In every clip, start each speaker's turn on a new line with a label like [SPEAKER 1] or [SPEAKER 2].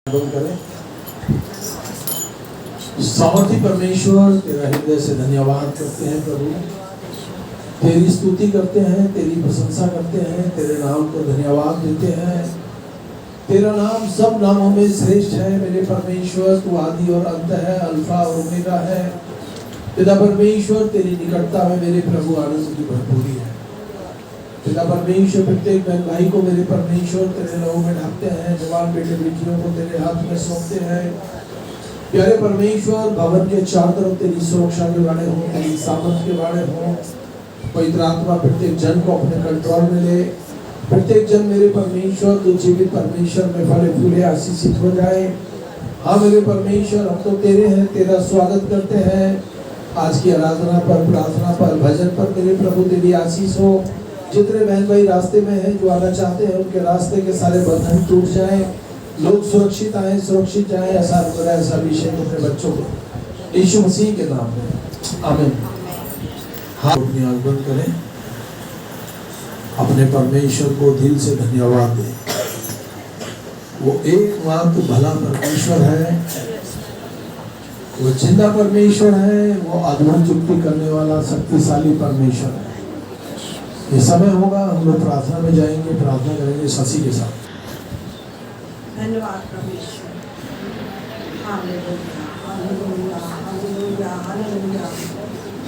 [SPEAKER 1] बंद करें। सामर्थी परमेश्वर, तेरा हृदय से धन्यवाद करते हैं प्रभु, तेरी स्तुति करते हैं, तेरी प्रशंसा करते हैं, तेरे नाम को धन्यवाद देते हैं। तेरा नाम सब नामों में श्रेष्ठ है मेरे परमेश्वर। तू आदि और अंत है, अल्फा और ओमेगा है। पिता परमेश्वर, तेरी निकटता में मेरे प्रभु आनंद की भरपूरी है। पिता परमेश्वर, प्रत्येक बहन भाई को मेरे परमेश्वर तेरे लहू में ढापते हैं, जवान बेटे बेटियों को तेरे हाथ में सौंपते हैं। प्यारे परमेश्वर, भवन के चारों तरफ तेरी सुरक्षा के बाड़े हो, तेरी सामर्थ के बाड़े हो। पवित्र आत्मा प्रत्येक जन को अपने कंट्रोल में ले। प्रत्येक जन मेरे परमेश्वर तू जीवित परमेश्वर में फले फूले आशीषित हो जाए। हाँ मेरे परमेश्वर, हम तो तेरे हैं, तेरा स्वागत करते हैं। आज की आराधना पर, प्रार्थना पर, भजन पर मेरे प्रभु तेरी आशीष हो। जितने बहन भाई रास्ते में हैं, जो आना चाहते हैं, उनके रास्ते के सारे बंधन टूट जाएं, लोग सुरक्षित आए, सुरक्षित जाएं। ऐसा ऐसा विषय अपने बच्चों को यीशु मसीह के नाम में आमीन। हाथ अपनी आंख बंद करें, अपने परमेश्वर को दिल से धन्यवाद दें। वो एकमात्र भला परमेश्वर है, वो जिंदा परमेश्वर है, वो अद्भुत युक्ति करने वाला शक्तिशाली परमेश्वर है। ये समय होगा, हम लोग प्रार्थना में जाएंगे, प्रार्थना करेंगे शशि के साथ।
[SPEAKER 2] धन्यवाद परमेश्वर। Hallelujah, hallelujah, hallelujah, hallelujah.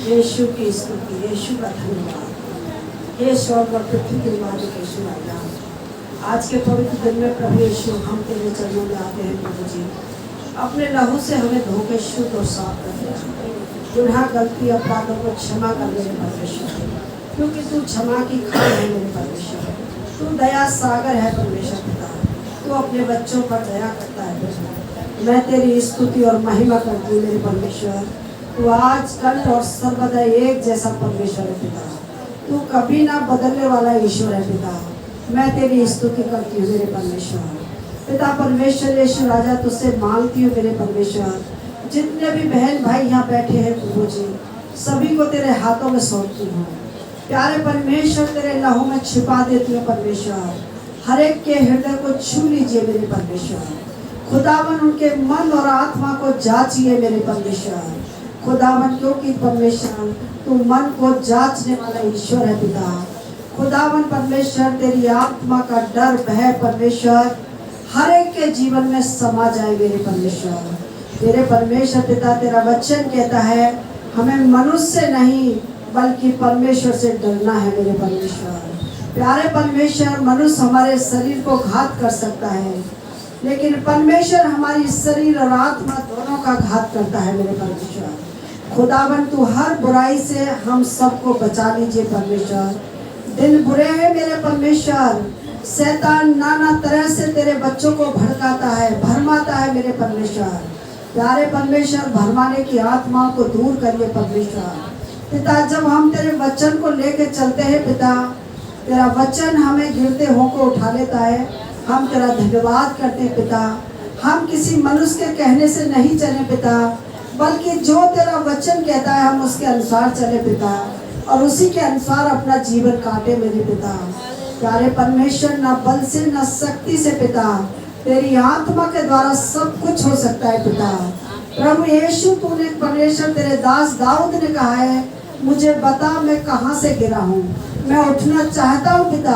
[SPEAKER 2] यीशु की स्तुति, यीशु का धन्यवाद। हे स्वर्ग और पृथ्वी के मालिक यीशु राजा, आज के पवित्र दिन में प्रभु यीशु हम तेरे चरणों में आते हैं प्रभु जी। अपने लहू से हमें धो के शुद्ध और साफ कर दिया। गुनाह, गलती, अपराधों को क्षमा कर मेरे परमेश्वर, क्योंकि तू क्षमा की खान है मेरे परमेश्वर। तू दया सागर है परमेश्वर पिता, तू अपने बच्चों पर दया करता है प्रभु। मैं तेरी स्तुति और महिमा करती हूँ मेरे परमेश्वर। तू आज कल और सर्वदा एक जैसा परमेश्वर है पिता। तू कभी ना बदलने वाला ईश्वर है पिता। मैं तेरी स्तुति करती हूँ मेरे परमेश्वर। पिता परमेश्वर यीशु राजा, तुझसे मांगती हूँ मेरे परमेश्वर, जितने भी बहन भाई यहाँ बैठे हैं प्रभु जी, सभी को तेरे हाथों में सौंपती हूँ। प्यारे परमेश्वर, तेरे लहू में छिपा देती हूँ परमेश्वर। हर एक के हृदय को छू लीजिए मेरे परमेश्वर। खुदावन उनके मन और आत्मा को जांचिए मेरे परमेश्वर। खुदावन, क्योंकि परमेश्वर तू मन को जांचने वाला ईश्वर है पिता। खुदावन परमेश्वर, तेरी आत्मा का डर भय परमेश्वर हर एक के जीवन में समा जाए मेरे परमेश्वर। मेरे परमेश्वर पिता, तेरा वचन कहता है हमें मनुष्य से नहीं बल्कि परमेश्वर से डरना है मेरे परमेश्वर। प्यारे परमेश्वर, मनुष्य हमारे शरीर को घात कर सकता है, लेकिन परमेश्वर हमारी शरीर और आत्मा दोनों का घात करता है मेरे परमेश्वर। खुदावन, तू हर बुराई से हम सबको बचा लीजिए परमेश्वर। दिन बुरे हैं मेरे परमेश्वर, शैतान नाना तरह से तेरे बच्चों को भड़काता है, भरमाता है मेरे परमेश्वर। प्यारे परमेश्वर, भरमाने की आत्माओं को दूर करिए परमेश्वर। पिता, जब हम तेरे वचन को लेके चलते हैं पिता, तेरा वचन हमें गिरते होकर उठा लेता है। हम तेरा धन्यवाद करते हैं पिता। हम किसी मनुष्य के कहने से नहीं चले पिता, बल्कि जो तेरा वचन कहता है हम उसके अनुसार चले पिता, और उसी के अनुसार अपना जीवन काटे मेरे पिता। प्यारे परमेश्वर, ना बल से ना शक्ति से पिता, तेरी आत्मा के द्वारा सब कुछ हो सकता है पिता। प्रभु यीशु, तूने परमेश्वर तेरे दास दाऊद ने कहा है, मुझे बता मैं कहाँ से गिरा हूँ, मैं उठना चाहता हूँ पिता।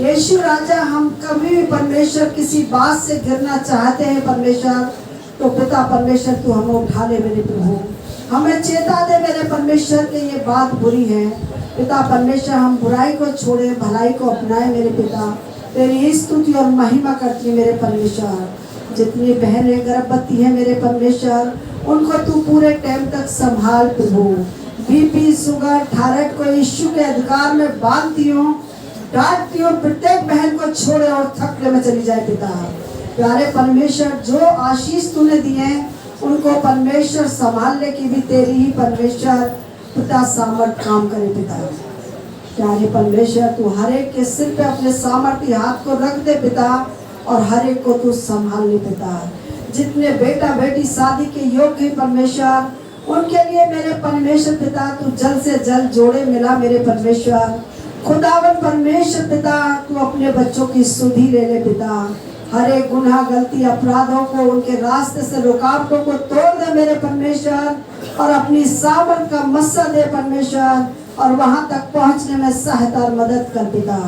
[SPEAKER 2] यीशु राजा, हम कभी भी परमेश्वर किसी बात से गिरना चाहते हैं परमेश्वर, तो पिता परमेश्वर तू हमें उठा ले मेरे प्रभु। हमें चेता दे मेरे परमेश्वर कि ये बात बुरी है पिता परमेश्वर। हम बुराई को छोड़े, भलाई को अपनाए मेरे पिता। तेरी स्तुति और महिमा करती है मेरे परमेश्वर। जितनी बहनें गर्भवती हैं मेरे परमेश्वर, उनको तू पूरे टाइम तक संभाल प्रभु। बीपी, शुगर, थायराइड को यीशु के अधिकार में बांधती हूँ, डांटती हूँ। प्रत्येक बहन को छोड़े और थकने में चली जाए पिता। प्यारे परमेश्वर, जो आशीष तूने दिए उनको परमेश्वर संभालने की भी तेरी ही परमेश्वर पिता सामर्थ काम करे पिता। प्यारे परमेश्वर, तू हर एक के सिर पे अपने सामर्थ्य हाथ को रख दे पिता, और हर एक को तू संभाल ले पिता। जितने बेटा बेटी शादी के योग्य है परमेश्वर, उनके लिए मेरे परमेश्वर पिता तू जल्द से जल्द जोड़े मिला मेरे परमेश्वर। खुदावन परमेश्वर पिता, तू अपने बच्चों की सुधि ले ले पिता। हर एक गुनाह, गलती, अपराधों को, उनके रास्ते से रुकावटों को तोड़ दे मेरे परमेश्वर, और अपनी सामर्थ का मस्सा दे परमेश्वर, और वहां तक पहुंचने में सहायता और मदद कर पिता।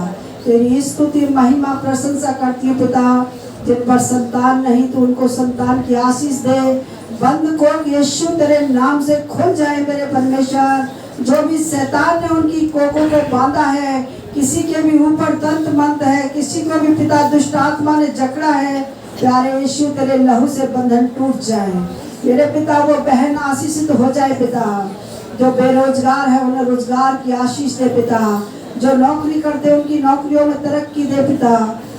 [SPEAKER 2] तेरी स्तुति, महिमा, प्रशंसा करती हूँ पिता। जिन पर संतान नहीं तो उनको संतान की आशीष दे। बंद कोख यीशु तेरे नाम से खुल जाए मेरे परमेश्वर। जो भी शैतान ने उनकी कोखों को बांधा है, किसी के भी ऊपर तंत्र मंत्र है, किसी को भी पिता दुष्ट आत्मा ने जकड़ा है, प्यारे यीशु तेरे लहू से बंधन टूट जाए मेरे पिता। वो बहन आशीषित हो जाए पिता। जो बेरोजगार है उन्हें रोजगार की आशीष दे पिता। जो नौकरी करते उनकी नौकरियों में तरक्की दे पिता।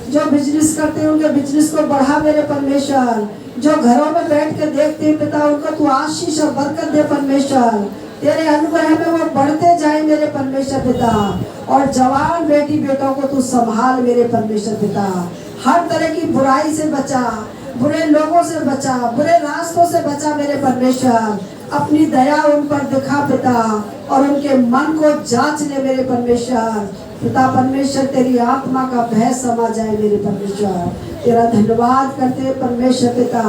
[SPEAKER 2] जो बिजनेस करते उनके बिजनेस को बढ़ा मेरे परमेश्वर। जो घरों में बैठ कर देखते हैं पिता, उनको तू आशीष और बरकत दे परमेश्वर। तेरे अनुग्रह में वो बढ़ते जाए मेरे परमेश्वर पिता। और जवान बेटी बेटों को तू संभाल मेरे परमेश्वर पिता। हर तरह की बुराई से बचा, बुरे लोगों से बचा, बुरे रास्तों से बचा मेरे परमेश्वर। अपनी दया उन पर दिखा पिता, और उनके मन को जांच ले मेरे परमेश्वर पिता। परमेश्वर तेरी आत्मा का भय समा जाए मेरे परमेश्वर। तेरा धन्यवाद करते हैं परमेश्वर पिता,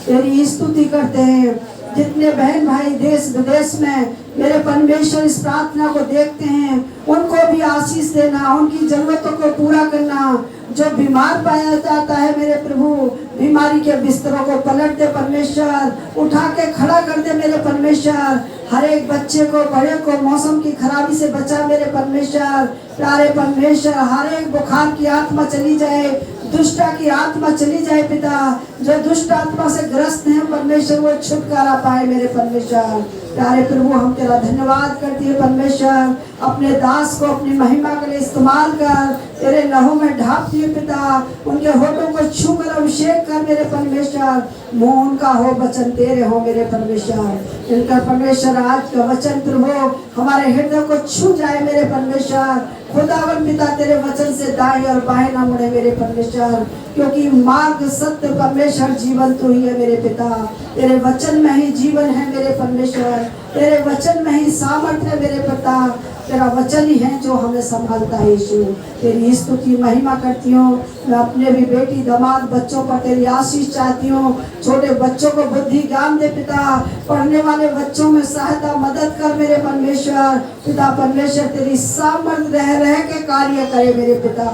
[SPEAKER 2] तेरी स्तुति करते हैं। जितने बहन भाई देश विदेश में मेरे परमेश्वर इस प्रार्थना को देखते हैं, उनको भी आशीष देना, उनकी जरूरतों को पूरा करना। जो बीमार पाया जाता है मेरे प्रभु, बीमारी के बिस्तरों को पलट दे परमेश्वर, उठा के खड़ा कर दे मेरे परमेश्वर। हर एक बच्चे को, बड़े को मौसम की खराबी से बचा मेरे परमेश्वर। प्यारे परमेश्वर, हर एक बुखार की आत्मा चली जाए, दुष्टा की आत्मा चली जाए पिता। जो दुष्ट आत्मा से ग्रस्त हैं परमेश्वर, वो छुटकारा पाए मेरे परमेश्वर। प्यारे प्रभु, हम तेरा धन्यवाद करते हैं परमेश्वर। अपने दास को अपनी महिमा के लिए इस्तेमाल कर, तेरे लहू में ढाप दिए पिता। उनके होठों को छू कर अभिषेक कर मेरे परमेश्वर। मुंह उनका हो, वचन तेरे हो मेरे परमेश्वर। इनका परमेश्वर आज का वचन प्रभु हमारे हृदय को छू जाए मेरे परमेश्वर। खुदावन पिता, तेरे वचन से दाएं और बाएं ना मुड़े मेरे परमेश्वर, क्योंकि मार्ग, सत्य, परमेश्वर, जीवन तू ही है मेरे पिता। तेरे वचन में ही जीवन है मेरे परमेश्वर। तेरे वचन में ही सामर्थ्य है मेरे पिता। तेरा वचन ही है जो हमें संभालता है यीशु। तेरी स्तुति महिमा करती हूँ। मैं अपने भी बेटी दामाद बच्चों पर तेरी आशीष चाहती हूँ। छोटे बच्चों को बुद्धि ज्ञान दे पिता। पढ़ने वाले बच्चों में सहायता मदद कर मेरे परमेश्वर पिता। परमेश्वर तेरी सामर्थ्य रह के कार्य करे मेरे पिता।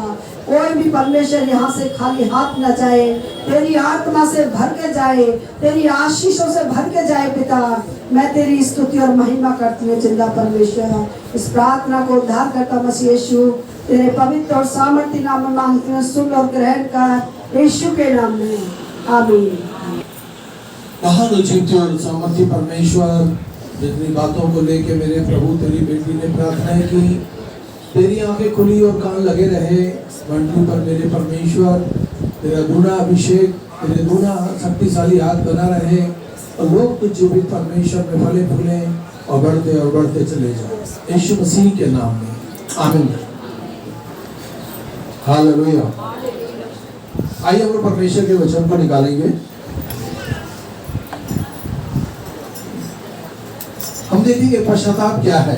[SPEAKER 2] कोई भी परमेश्वर यहाँ से खाली हाथ न जाए, तेरी आत्मा से भर के जाए, तेरी आशीषों से भर के जाए पिता। मैं तेरी स्तुति और महिमा करती हूँ जिंदा परमेश्वर। इस प्रार्थना को उद्धार करता मसीह यीशु तेरे पवित्र और सामर्थ्य नाम में मांगती हूँ। सुन और ग्रहण कर यीशु के नाम में, आमीन।
[SPEAKER 1] महान उचित और सामर्थ्य परमेश्वर, जितनी बातों को लेके मेरे प्रभु तेरी बेटी ने प्रार्थना की, तेरी आंखें खुली और कान लगे रहे मंटू पर मेरे परमेश्वर। तेरा दूना अभिषेक, तेरे दूना शक्तिशाली हाथ बना रहे, और लोग तुझ जीवित परमेश्वर में फले फूले और बढ़ते चले जाए यीशु मसीह के नाम में, आमीन। हालेलुया। आइए हम लोग परमेश्वर के वचन को निकालेंगे। हम देखेंगे पश्चाताप क्या है।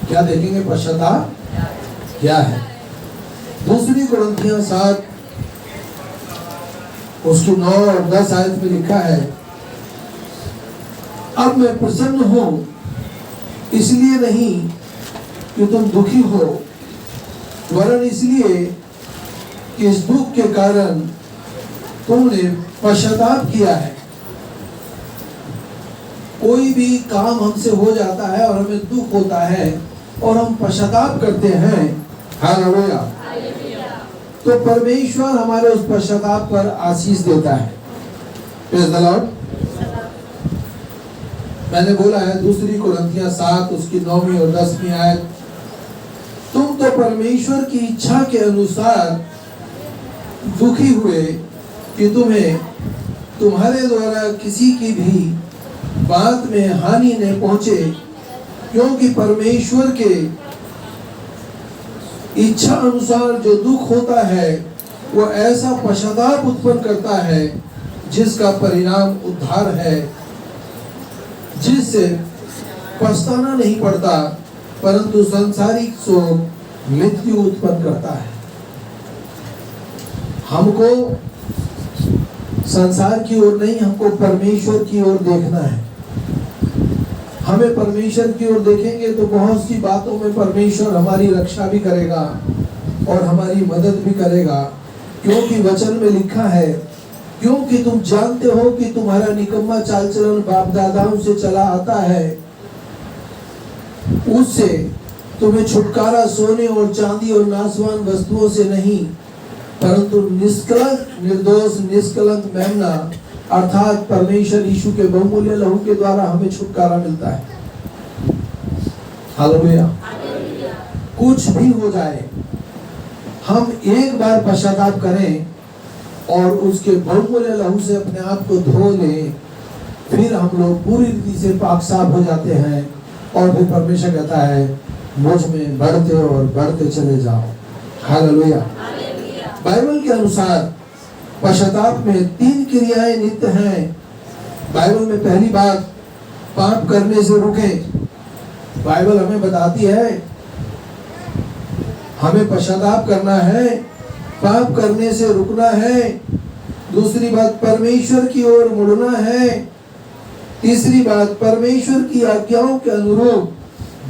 [SPEAKER 1] क्या देखेंगे? पश्चाताप क्या है। 2 कुरिन्थियों 7 उसकी 9 और 10 आयत में लिखा है, अब मैं प्रसन्न हूं इसलिए नहीं कि तुम दुखी हो, वरन इसलिए कि इस दुख के कारण तुमने पश्चाताप किया है। कोई भी काम हमसे हो जाता है और हमें दुख होता है और हम पश्चाताप करते हैं, हालेलुया, तो परमेश्वर हमारे उस पश्चाताप पर आशीष देता है। Praise the Lord. मैंने बोला है 2 कुरिन्थियों 7 उसकी 9वीं और 10वीं आयत, तुम तो परमेश्वर की इच्छा के अनुसार दुखी हुए कि तुम्हें तुम्हारे द्वारा किसी की भी बात में हानि न पहुंचे, क्योंकि परमेश्वर के इच्छा अनुसार जो दुख होता है वो ऐसा पश्चाताप उत्पन्न करता है जिसका परिणाम उद्धार है, जिससे पछताना नहीं पड़ता परंतु सांसारिक शोक मृत्यु उत्पन्न करता है। हमको संसार की ओर नहीं, हमको परमेश्वर की ओर देखना है। हमें परमेश्वर की ओर देखेंगे तो बहुत सी बातों में परमेश्वर हमारी रक्षा भी करेगा और हमारी मदद भी करेगा, क्योंकि वचन में लिखा है, क्योंकि तुम जानते हो कि तुम्हारा निकम्मा चाल चलन बाप दादाओं से चला आता है, उससे तुम्हें छुटकारा सोने और चांदी और नासवान वस्तुओं से नहीं, परंतु निष्कलंक निर्दोष निष्कलंक मेमना अर्थात परमेश्वर यीशु के बहुमूल्य लहू के द्वारा हमें छुटकारा मिलता है। हालेलुया। कुछ भी हो जाए, हम एक बार पश्चाताप करें और उसके बहुमूल्य लहू से अपने आप को धो लें, फिर हम लोग पूरी रीति से पाक साफ हो जाते हैं और फिर परमेश्वर कहता है मुझ में बढ़ते और बढ़ते चले जाओ। हालेलुया। बाइबल के अनुसार पश्चाताप में 3 क्रियाएं नित्य हैं। बाइबल में पहली बात, पाप करने से रुकें। बाइबल हमें बताती है हमें पश्चाताप करना है, पाप करने से रुकना है। दूसरी बात, परमेश्वर की ओर मुड़ना है। तीसरी बात, परमेश्वर की आज्ञाओं के अनुरूप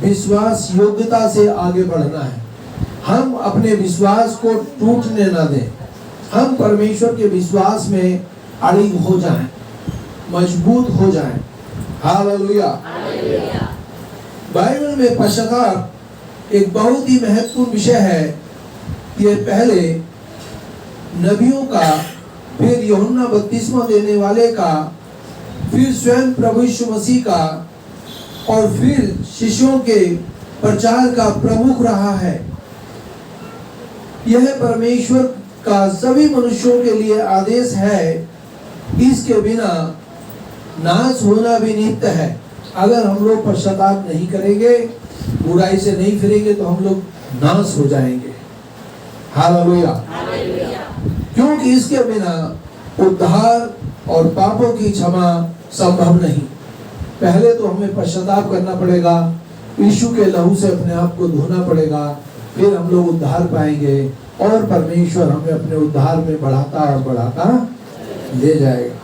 [SPEAKER 1] विश्वास योग्यता से आगे बढ़ना है। हम अपने विश्वास को टूटने ना दें, हम परमेश्वर के विश्वास में अड़िग हो जाएं, मजबूत हो जाएं। हालेलुया। बाइबल में पश्चाताप एक बहुत ही महत्वपूर्ण विषय है। ये पहले नबियों का, फिर यूहन्ना बपतिस्मा देने वाले का, फिर स्वयं प्रभु यीशु मसीह का और फिर शिष्यों के प्रचार का प्रमुख रहा है। यह परमेश्वर का सभी मनुष्यों के लिए आदेश है। इसके बिना नाश होना भी नित्य है। अगर हम लोग पश्चाताप नहीं करेंगे, बुराई से नहीं फिरेंगे, तो हम लोग नाश हो जाएंगे। हालेलुया। क्योंकि इसके बिना उद्धार और पापों की क्षमा संभव नहीं। पहले तो हमें पश्चाताप करना पड़ेगा, यीशु के लहू से अपने आप को धोना पड़ेगा, फिर हम लोग उद्धार पाएंगे और परमेश्वर हमें अपने उद्धार में बढ़ाता और बढ़ाता ले जाएगा।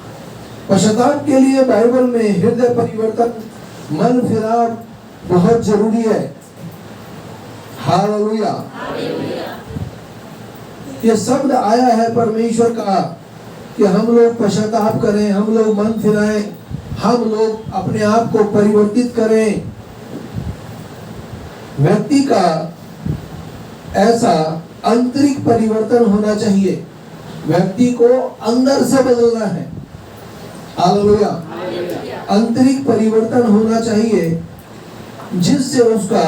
[SPEAKER 1] पश्चाताप के लिए बाइबल में हृदय परिवर्तन, मन फिराव बहुत जरूरी है। हालेलुया। ये शब्द आया है परमेश्वर का कि हम लोग पश्चाताप करें, हम लोग मन फिराएं, हम लोग अपने आप को परिवर्तित करें। व्यक्ति का ऐसा आंतरिक परिवर्तन होना चाहिए, व्यक्ति को अंदर से बदलना है। हालेलुया। आंतरिक परिवर्तन होना चाहिए जिससे उसका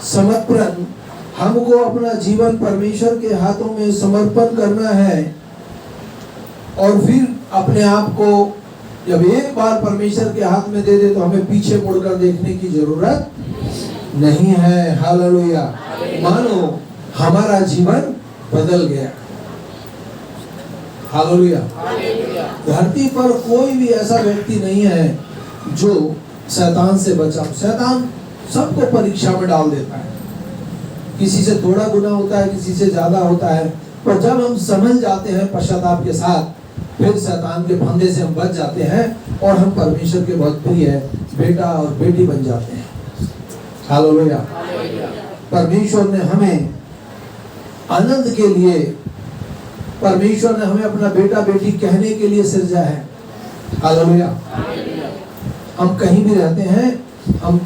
[SPEAKER 1] समर्पण, हमको अपना जीवन परमेश्वर के हाथों में समर्पण करना है और फिर अपने आप को जब एक बार परमेश्वर के हाथ में दे दे तो हमें पीछे मुड़कर देखने की जरूरत नहीं है। हालेलुया। मानो हमारा जीवन बदल गया। हालेलुया। धरती पर कोई भी ऐसा व्यक्ति नहीं है जो शैतान से बचा। शैतान सबको परीक्षा में डाल देता है, किसी से थोड़ा गुना होता है, किसी से ज्यादा होता है, पर जब हम समझ जाते हैं पश्चाताप के साथ, फिर शैतान के फंदे से हम बच जाते हैं और हम परमेश्वर के बहुत प्रिय बेटा और बेटी बन जाते हैं। हालेलुया। परमेश्वर ने हमें आनंद के लिए, परमेश्वर ने हमें अपना बेटा बेटी कहने के लिए सृजा है। हालेलुया। हम कहीं भी रहते हैं, हम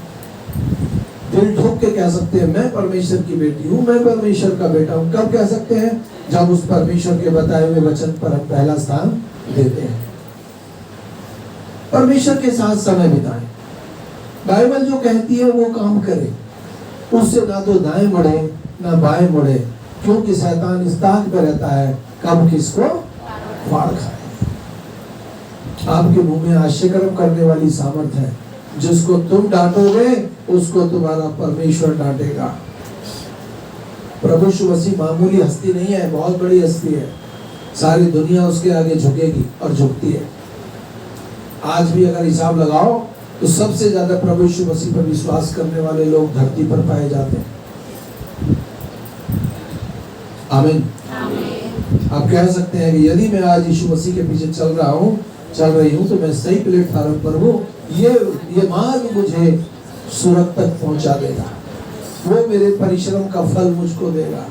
[SPEAKER 1] दिल ठोक के कह सकते हैं मैं परमेश्वर की बेटी हूँ, मैं परमेश्वर का बेटा हूँ। कब कह सकते हैं? जब उस परमेश्वर के बताए हुए वचन पर हम पहला स्थान देते हैं। परमेश्वर के साथ समय बिताएं। बाइबल जो कहती है वो काम करें, उससे ना तो दाएं मुड़े ना बाएं मुड़े, क्योंकि शैतान इस ताक पे रहता है कब किसको फाड़ खाए। आपके मुंह में आश्चर्य करने वाली सामर्थ है। जिसको तुम डांटोगे उसको तुम्हारा परमेश्वर डांटेगा। प्रभु यीशु मसीह मामूली हस्ती नहीं है, बहुत बड़ी हस्ती है। सारी दुनिया उसके आगे झुकेगी और झुकती है। आज भी अगर हिसाब लगाओ तो सबसे ज्यादा प्रभु यीशु मसीह पर विश्वास करने वाले लोग धरती पर पाए जाते हैं। आमीन। आप कह सकते हैं कि यदि मैं आज यीशु मसीह के पीछे चल रही हूँ तो मैं सही प्लेटफार्म पर हूँ। ये मार्ग मुझे सुरग तक पहुंचा देगा, वो मेरे परिश्रम का फल मुझको देगा।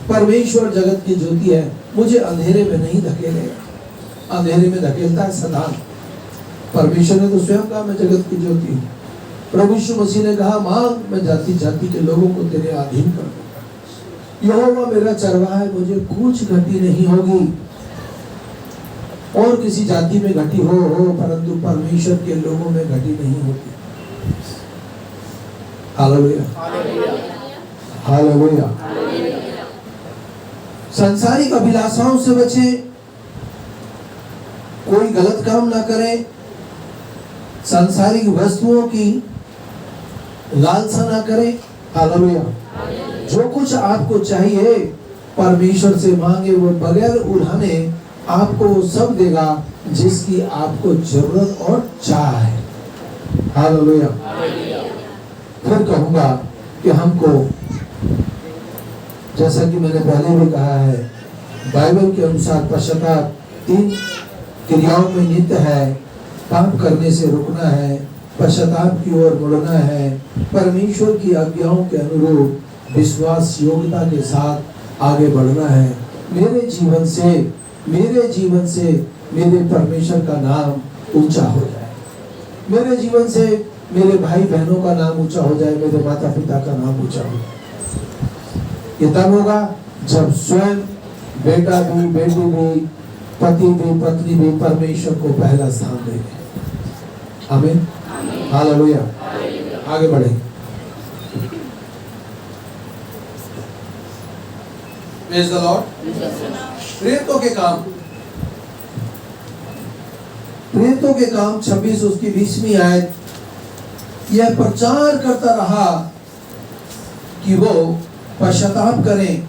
[SPEAKER 1] परमेश्वर जगत की ज्योति है, मुझे अंधेरे में नहीं धकेलेगा। अंधेरे में धकेलता है सैतान, परमेश्वर ने तो स्वयं कहा मैं जगत की ज्योति हूँ। प्रभु यीशु मसीह ने कहा मांग, मैं जाति जाति के लोगों को तेरे अधीन कर दूंगा। यहोवा मेरा चरवाहा है, मुझे कुछ घटी नहीं होगी। और किसी जाति में घटी हो परंतु परमेश्वर के लोगों में घटी नहीं होती। Hallelujah, hallelujah. सांसारिक अभिलाषाओं से बचें, कोई गलत काम ना करें, सांसारिक वस्तुओं की लालसा ना करें। हालेलुया। जो कुछ आपको चाहिए परमेश्वर से मांगे, वो बगैर उल्हाने आपको वो सब देगा जिसकी आपको जरूरत और चाह है। हालेलुया। फिर कहूंगा कि हमको, जैसा कि मैंने पहले भी कहा है, बाइबल के अनुसार पश्चाताप 3 क्रियाओं में नित्य है। पाप करने से रुकना है, पश्चाताप की ओर मुड़ना है, परमेश्वर की आज्ञाओं के अनुरूप विश्वास योग्यता के साथ आगे बढ़ना है। मेरे जीवन से मेरे परमेश्वर का नाम ऊंचा हो जाए, मेरे जीवन से मेरे भाई बहनों का नाम ऊंचा हो जाए, मेरे माता पिता का नाम ऊंचा हो जाए। ये तब होगा जब स्वयं बेटा भी, बेटी भी, पति भी, पत्नी भी परमेश्वर को पहला स्थान देंगे। आमीन, हालेलुया। आगे बढ़े। Praise the Lord. प्रेरितों के काम 26 उसकी 20वीं आयत, यह प्रचार करता रहा कि वो पश्चाताप करें,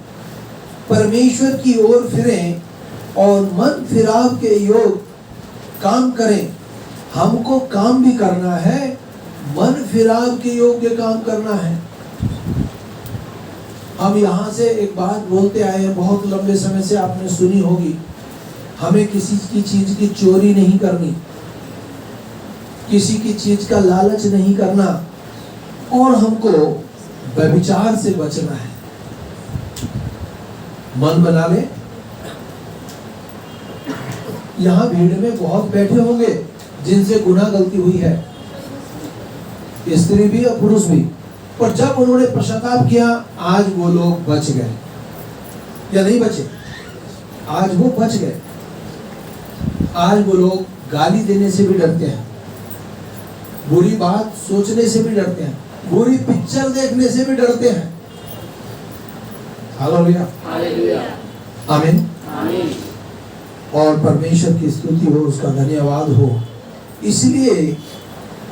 [SPEAKER 1] परमेश्वर की ओर फिरें और मन फिराव के योग काम करें। हमको काम भी करना है, मन फिराव के योग्य काम करना है। हम यहाँ से एक बात बोलते आए हैं, बहुत लंबे समय से आपने सुनी होगी, हमें किसी की चीज की चोरी नहीं करनी, किसी की चीज का लालच नहीं करना, और हमको व्यभिचार से बचना है। मन बना ले। यहाँ भीड़ में बहुत बैठे होंगे जिनसे गुनाह गलती हुई है, स्त्री भी और पुरुष भी, और जब उन्होंने पश्चाताप किया, आज वो लोग बच गए या नहीं बचे? आज वो बच गए। आज वो लोग गाली देने से भी डरते हैं, बुरी बात सोचने से भी डरते हैं, बुरी पिक्चर देखने से भी डरते हैं। हालेलुया, आमीन। और परमेश्वर की स्तुति हो, उसका धन्यवाद हो। इसलिए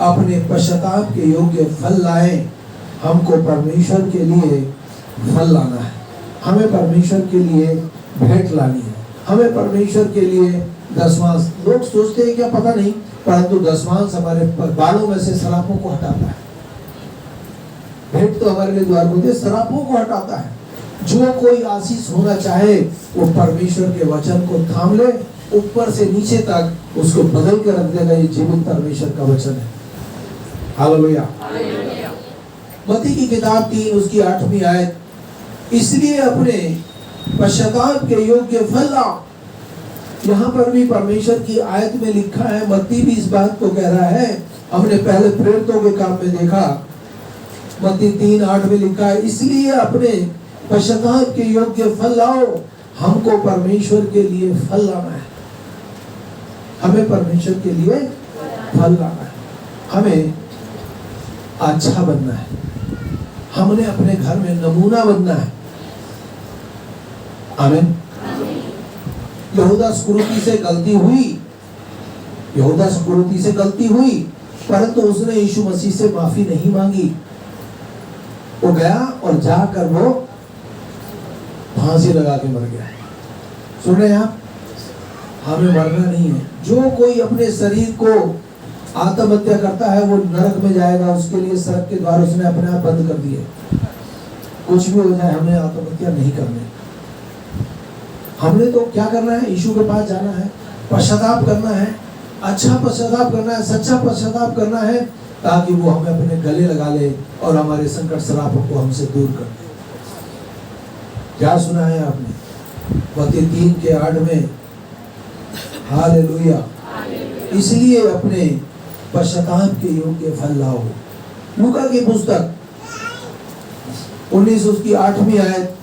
[SPEAKER 1] अपने पश्चाताप के योग्य फल लाएं। हमको परमेश्वर के लिए फल लाना है, हमें परमेश्वर के लिए भेंट लानी है, हमें परमेश्वर के लिए दसवांश। लोग सोचते हैं क्या पता नहीं, परंतु दसवांश हमारे बालों में से सरापों को हटाता है। भेंट तो हमारे लिए द्वार होते, सरापों को हटाता है। जो कोई आशीष होना चाहे वो परमेश्वर के वचन को थाम ले, ऊपर से नीचे तक उसको बदल के रख देगा। ये जीवित परमेश्वर का वचन है। हालेलुया। मत्ती की किताब 3 उसकी 8वीं आयत, इसलिए अपने पश्चाताप के योग्य फल लाओ। यहाँ पर भी परमेश्वर की आयत में लिखा है, मत्ती भी इस बात को कह रहा है। हमने पहले प्रेरितों के काम में देखा, मत्ती 3:8 में लिखा है, इसलिए अपने पश्चाताप के योग्य फल लाओ। हमको परमेश्वर के लिए फल लाना है, हमें परमेश्वर के लिए फल लाना है, हमें अच्छा बनना है, हमने अपने घर में नमूना बनना है। आमीन। यहूदा स्कुरुती से गलती हुई, परंतु उसने यीशु मसीह से माफी नहीं मांगी। वो गया और जाकर वो फांसी लगा के मर गया। सुन रहे हैं आप? हमें मरना नहीं है। जो कोई अपने शरीर को आत्महत्या करता है वो नरक में जाएगा। उसके लिए सड़क के द्वार उसने अपने आप बंद कर दिए। कुछ भी हो जाए, हमें आत्महत्या नहीं करनी। हमने तो क्या करना है, यीशु के पास जाना है, पश्चाताप करना है, अच्छा पश्चाताप करना है, सच्चा पश्चाताप करना है, ताकि वो हमें अपने गले लगा ले और हमारे संकट सरापों को हमसे दूर कर दे। क्या सुना है आपने? मत्ती 3:8 में, हालेलुया। इसलिए अपने पश्चाताप के योग्य फल लाओ। लूका की पुस्तक 19 उसकी 8वीं आयत,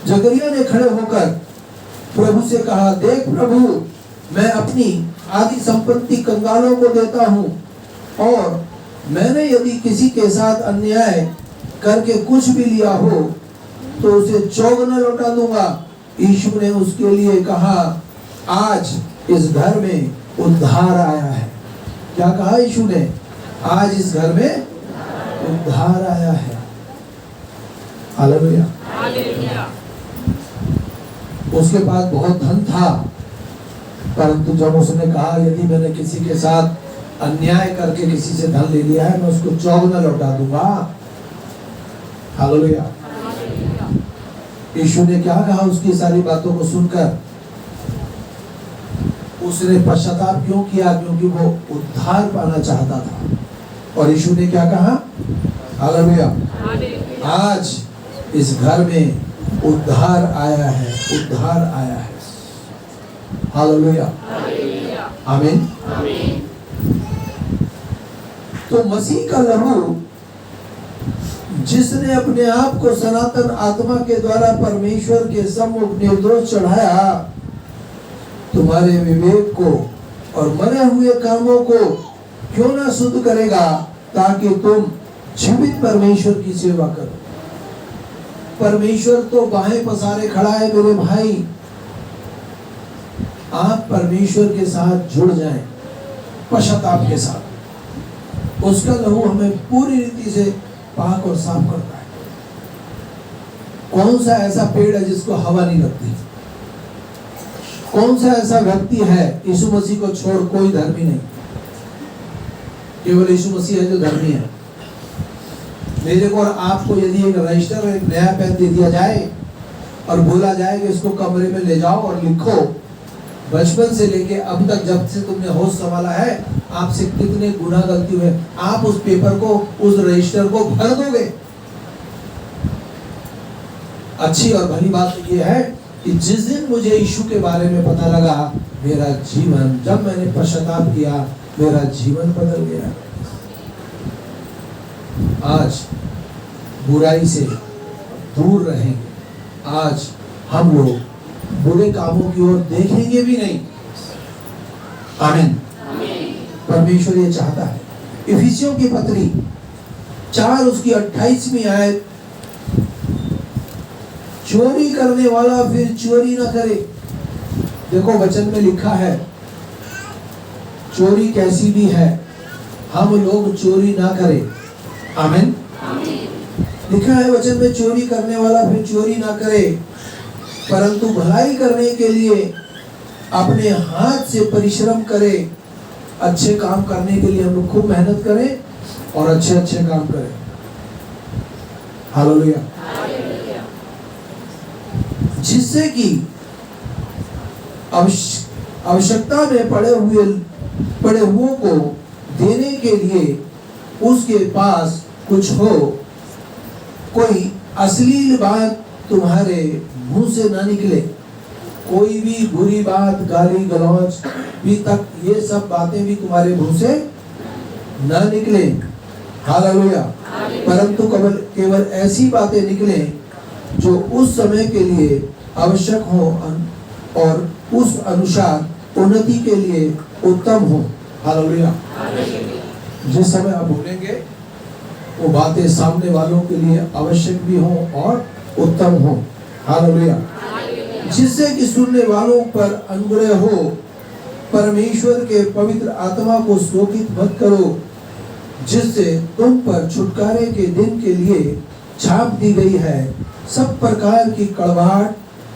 [SPEAKER 1] जकरिया ने खड़े होकर प्रभु से कहा, देख प्रभु, मैं अपनी आधी संपत्ति कंगालों को देता हूँ, और मैंने यदि किसी के साथ अन्याय करके कुछ भी लिया हो तो उसे चौगुना लौटा दूंगा। यीशु ने उसके लिए कहा, आज इस घर में उद्धार आया है। क्या कहा यीशु ने? आज इस घर में उद्धार आया है। हालेलुया। उसके पास बहुत धन था, परंतु जब उसने कहा, यदि मैंने किसी के साथ अन्याय करके किसी से धन ले लिया है, मैं उसको चौगुना लौटा दूंगा। हालेलुया। यीशु ने क्या कहा? उसकी सारी बातों को सुनकर उसने पश्चाताप क्यों किया? क्योंकि वो उद्धार पाना चाहता था। और यीशु ने क्या कहा? हालेलुया, आज इस घर में उद्धार आया है, उद्धार आया है। हालेलुया, आमीन। तो मसीह का लहू, जिसने अपने आप को सनातन आत्मा के द्वारा परमेश्वर के सम्मुख निर्दोष चढ़ाया, तुम्हारे विवेक को और मरे हुए कामों को क्यों ना शुद्ध करेगा, ताकि तुम जीवित परमेश्वर की सेवा करो। परमेश्वर तो बाहें पसारे खड़ा है मेरे भाई। आप परमेश्वर के साथ जुड़ जाएं, पश्चाताप के साथ। उसका लहू हमें पूरी रीति से पाक और साफ करता है। कौन सा ऐसा पेड़ है जिसको हवा नहीं लगती? कौन सा ऐसा व्यक्ति है यीशु मसीह को छोड़ कोई धर्मी नहीं? केवल यीशु मसीह है जो धर्मी है। मेरे को और आपको यदि एक रजिस्टर, एक नया पेन दे दिया जाए और बोला जाए कि इसको कमरे में ले जाओ और लिखो, बचपन से लेके अब तक जब से तुमने होश संभाला है, आपसे कितने गुनाह गलती हुए, आप उस पेपर को, उस रजिस्टर को भर दोगे। अच्छी और भली बात यह है कि जिस दिन मुझे यीशु के बारे में पता लगा, मेरा जीवन, जब मैंने पश्चाताप किया, मेरा जीवन बदल गया। आज बुराई से दूर रहेंगे। आज हम लोग बुरे कामों की ओर देखेंगे भी नहीं। आमीन। परमेश्वर ये चाहता है। इफिसियों की पत्री 4 उसकी 28वीं आयत, चोरी करने वाला फिर चोरी ना करे। देखो वचन में लिखा है, चोरी कैसी भी है, हम लोग चोरी ना करें। आमीन। लिखा है वचन में, चोरी करने वाला फिर चोरी ना करे, परंतु भलाई करने के लिए अपने हाथ से परिश्रम करे। अच्छे काम करने के लिए हम लोग खूब मेहनत करें और अच्छे अच्छे काम करें। हालेलुया। जिससे कि आवश्यकता में पड़े हुओं को देने के लिए उसके पास कुछ हो। कोई अश्लील बात तुम्हारे मुंह से ना निकले, कोई भी बुरी बात, गाली गलौज भी तक, ये सब बातें भी तुम्हारे मुंह से ना निकले। हालेलुया। परंतु केवल ऐसी बातें निकले जो उस समय के लिए आवश्यक हो और उस अनुसार उन्नति के लिए उत्तम हो। हालेलुया। जिस समय आप बोलेंगे वो बातें सामने वालों के लिए आवश्यक भी हो और उत्तम हो। हालेलुया। जिससे कि सुनने वालों पर अनुग्रह हो। परमेश्वर के पवित्र आत्मा को शोकित मत करो, जिससे तुम पर छुटकारे के दिन के लिए छाप दी गई है। सब प्रकार की कड़वाहट,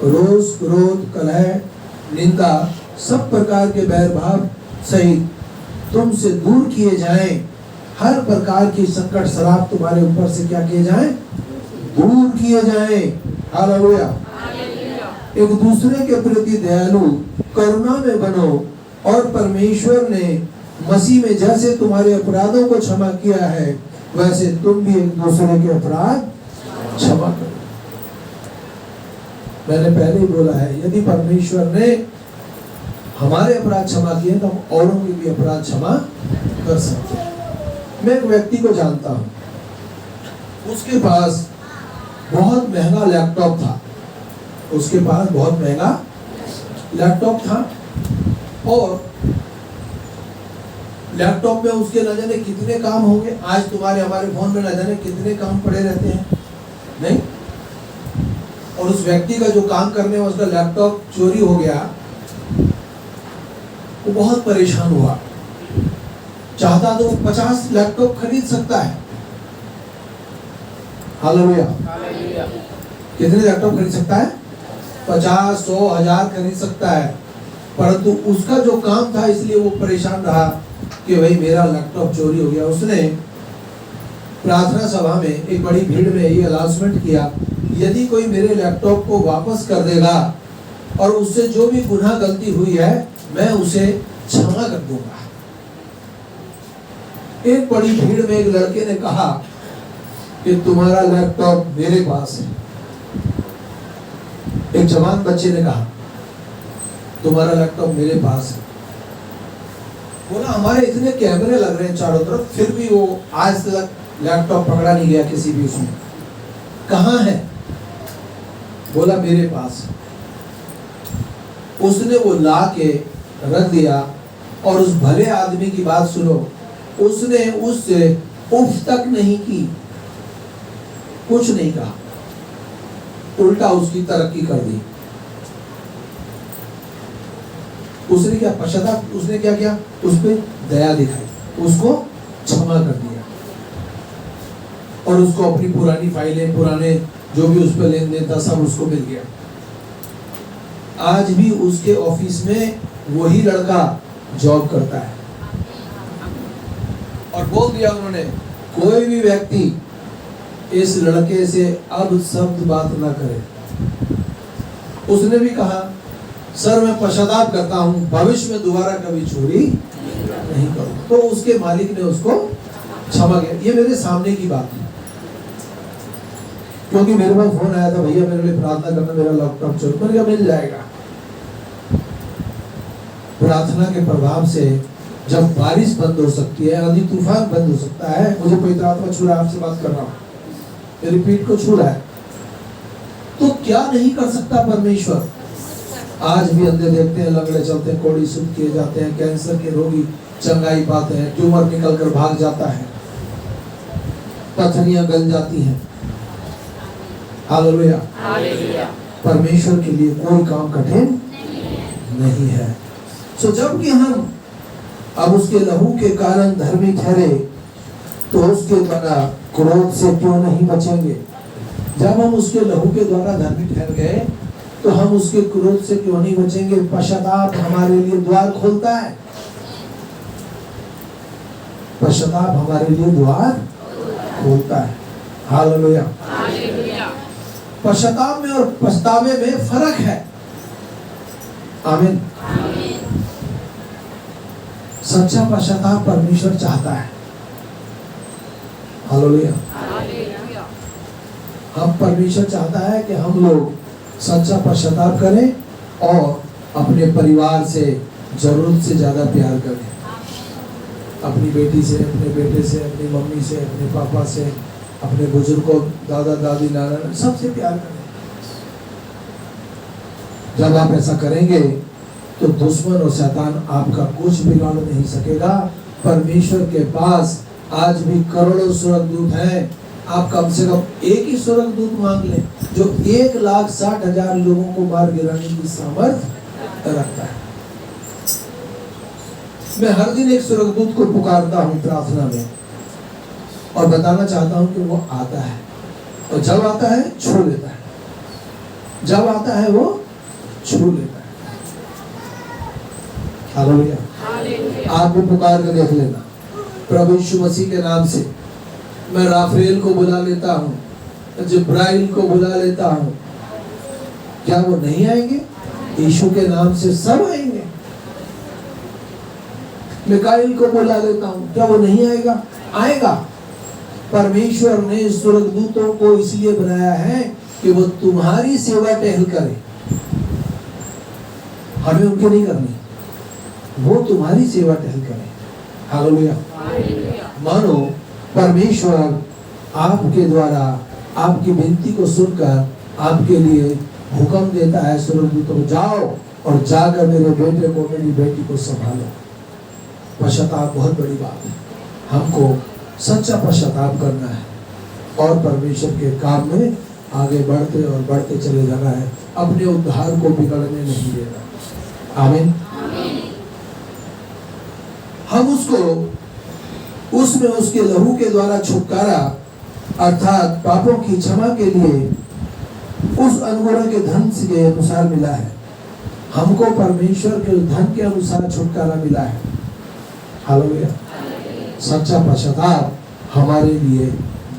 [SPEAKER 1] रोष, क्रोध, कलह, निंदा, सब प्रकार के बैर भाव सहित तुमसे दूर किए जाएं। हर प्रकार की संकट शराब तुम्हारे ऊपर से क्या किए जाएं? दूर किए जाएं। हालेलुया। एक दूसरे के प्रति दयालु, करुणा में बनो, और परमेश्वर ने मसीह में जैसे तुम्हारे अपराधों को क्षमा किया है वैसे तुम भी एक दूसरे के अपराध क्षमा करो। मैंने पहले ही बोला है, यदि परमेश्वर ने हमारे अपराध क्षमा किए तो हम औरों के भी अपराध क्षमा कर सकते हैं। मैं एक व्यक्ति को जानता हूं, उसके पास बहुत महंगा लैपटॉप था, उसके पास बहुत महंगा लैपटॉप था, और लैपटॉप में उसके न जाने कितने काम होंगे। आज तुम्हारे हमारे फोन में न जाने कितने काम पड़े रहते हैं, नहीं? और उस व्यक्ति का जो काम करने में उसका लैपटॉप चोरी हो गया, वो बहुत परेशान हुआ। चाहता तो 50 लैपटॉप खरीद सकता है। हालेलुया। कितने लैपटॉप खरीद सकता है? 50, 100, 1000 खरीद सकता है, परंतु उसका जो काम था इसलिए वो परेशान रहा कि भाई मेरा लैपटॉप चोरी हो गया। उसने प्रार्थना सभा में एक बड़ी भीड़ में ये अनाउंसमेंट किया, यदि कोई मेरे लैपटॉप को वापस कर देगा और उससे जो भी गुनाह गलती हुई है मैं उसे क्षमा कर दूंगा। एक बड़ी भीड़ में एक लड़के ने कहा कि तुम्हारा लैपटॉप मेरे पास है। एक जवान बच्चे ने कहा तुम्हारा लैपटॉप मेरे पास है। बोला हमारे इतने कैमरे लग रहे हैं चारों तरफ, फिर भी वो आज तक लैपटॉप पकड़ा नहीं गया किसी भी उसमें। कहाँ है? बोला मेरे पास। उसने वो ला के रख दिया, और उस भले आदमी की बात सुनो, उसने उससे उफ तक नहीं की, कुछ नहीं कहा, उल्टा उसकी तरक्की कर दी। उसने क्या पश्चाताप, उसने क्या किया? उस पर दया दिखाई, उसको क्षमा कर दिया, और उसको अपनी पुरानी फाइलें, पुराने जो भी उस पर लेन देन था सब उसको मिल गया। आज भी उसके ऑफिस में वही लड़का जॉब करता है। और बोल दिया उन्होंने, कोई भी व्यक्ति इस लड़के से अब शब्द बात ना करे। उसने भी कहा सर मैं पश्चाताप करता हूं, भविष्य में दोबारा कभी चोरी नहीं करूं। तो उसके मालिक ने उसको क्षमा किया। ये मेरे सामने की बात है, क्योंकि मेरे पास फोन आया था, भैया मेरे लिए प्रार्थना करना, मेरा लैपटॉप चोरी। मैंने कहा मिल जाएगा। प्रार्थना के प्रभाव से जब बारिश बंद हो सकती है, आंधी तूफान बंद हो सकता है। मुझे पवित्र आत्मा छू रहा है, आपसे बात कर रहा हूँ, मेरी पीठ को छू रहा है, तो क्या नहीं कर सकता परमेश्वर। आज भी अंधे देखते हैं, लंगड़े चलते हैं, कोढ़ी शुद्ध किए जाते हैं, कैंसर के रोगी चंगाई पाते हैं, ट्यूमर निकल कर भाग जाता है, पथरियां गल जाती हैं। हालेलुया। परमेश्वर के लिए कोई काम कठिन नहीं है। सो जबकि हम अब उसके लहू के कारण धर्मी ठहरे, तो उसके द्वारा क्रोध से क्यों नहीं बचेंगे? जब हम उसके लहू के द्वारा धर्मी ठहर गए तो हम उसके क्रोध से क्यों नहीं बचेंगे? पश्चाताप हमारे लिए द्वार खोलता है, पश्चाताप हमारे लिए द्वार खोलता है। हालेलुया। पश्चाताप में और पछतावे में फर्क है। आमीन। सच्चा पश्चाताप परमेश्वर चाहता है। हालेलुया। हम परमेश्वर चाहता है कि हम लोग सच्चा पश्चाताप करें और अपने परिवार से जरूरत से ज्यादा प्यार करें। अपनी बेटी से, अपने बेटे से, अपनी मम्मी से, अपने पापा से, अपने बुजुर्गों, दादा दादी, नाना, सबसे प्यार करें। जब आप ऐसा करेंगे तो दुश्मन और शैतान आपका कुछ बिगाड़ नहीं सकेगा। परमेश्वर के पास आज भी करोड़ों स्वर्गदूत हैं। आप कम से कम एक ही स्वर्गदूत मांग लें जो 1,60,000 लोगों को मार गिराने की सामर्थ्य रखता है। मैं हर दिन एक स्वर्गदूत को पुकारता हूँ प्रार्थना में, और बताना चाहता हूँ कि वो आता है, और जब आता है छू लेता है, जब आता है वो छू लेता है। हालेलुया। आप भी पुकार कर देख लेना। प्रभु यीशु मसीह के नाम से मैं राफेल को बुला लेता हूँ, जिब्राइल को बुला लेता हूँ, क्या वो नहीं आएंगे? यीशु के नाम से सब आएंगे। मिकाईल को बुला लेता हूं, क्या वो नहीं आएगा? आएगा। परमेश्वर ने स्वर्गदूतों को इसलिए बनाया है कि वो तुम्हारी सेवा टहल करे, हमें उनकी नहीं करनी, वो तुम्हारी सेवा टहल करे। हालेलुया। मानो परमेश्वर आपके द्वारा आपकी विनती को सुनकर आपके लिए हुक्म देता है स्वर्गदूतों को, जाओ और जाकर मेरे बेटे को, मेरी बेटी को संभालो। पश्चाताप बहुत बड़ी बात है। हमको सच्चा पश्चाताप करना है और परमेश्वर के काम में आगे बढ़ते और बढ़ते चले जाना है, अपने उद्धार को बिगड़ने नहीं देना। आमीन। हम उसको उसमें उसके लहू के द्वारा छुटकारा अर्थात पापों की क्षमा के लिए उस अनुग्रह के धन के अनुसार मिला है। हमको परमेश्वर के धन के अनुसार छुटकारा मिला है। हालेलुया। सच्चा पश्चाताप हमारे लिए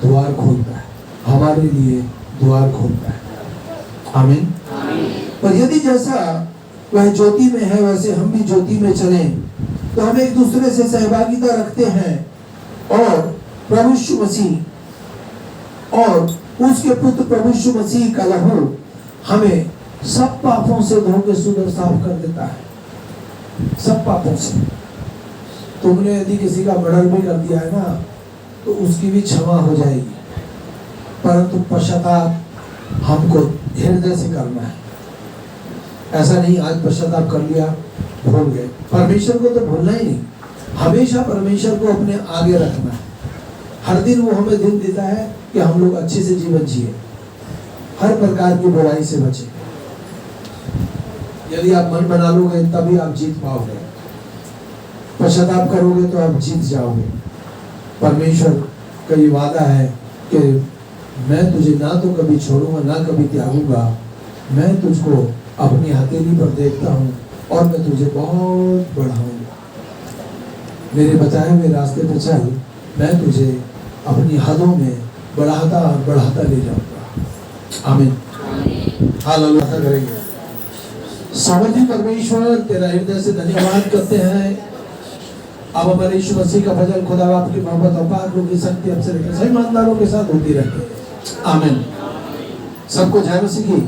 [SPEAKER 1] द्वार खोलता है, हमारे लिए द्वार खोलता है। आमीन। पर यदि जैसा वह ज्योति में है वैसे हम भी ज्योति में चलें, तो हम एक दूसरे से सहभागिता रखते हैं और प्रभु यीशु मसीह और उसके पुत्र प्रभु यीशु मसीह का लहू हमें सब पापों से धो के शुद्ध और साफ कर देता है। सब पापों से। तुमने यदि किसी का मर्डर भी कर दिया है ना, तो उसकी भी क्षमा हो जाएगी, परंतु पश्चाताप हमको हृदय से करना है। ऐसा नहीं आज पश्चाताप कर लिया भूल गए। परमेश्वर को तो भूलना ही नहीं, हमेशा परमेश्वर को अपने आगे रखना है। हर दिन वो हमें दिन देता है कि हम लोग अच्छे से जीवन जिए, हर प्रकार की बुराई से बचे। यदि आप मन बना लोगे तभी आप जीत पाओगे, पश्चाताप करोगे तो आप जीत जाओगे। परमेश्वर का ये वादा है कि मैं तुझे ना तो कभी छोड़ूंगा ना कभी त्यागूंगा, मैं तुझको अपनी हथेली पर देखता हूँ और मैं तुझे बहुत बढ़ाऊंगा। मेरे बताए हुए रास्ते पे चल, मैं तुझे अपनी हदों में बढ़ाता और बढ़ाता ले जाऊंगा। आमीन। हालेलुया करेंगे। समझी परमेश्वर तेरा हृदय से धन्यवाद करते हैं। अब हमारे यीशु मसीह का भजन खुदा आपकी मोहब्बत और पाक रूह की शक्ति हमसे लेकर सही ईमानदारों के साथ होती रहे। आमीन। सबको जय मसीह की।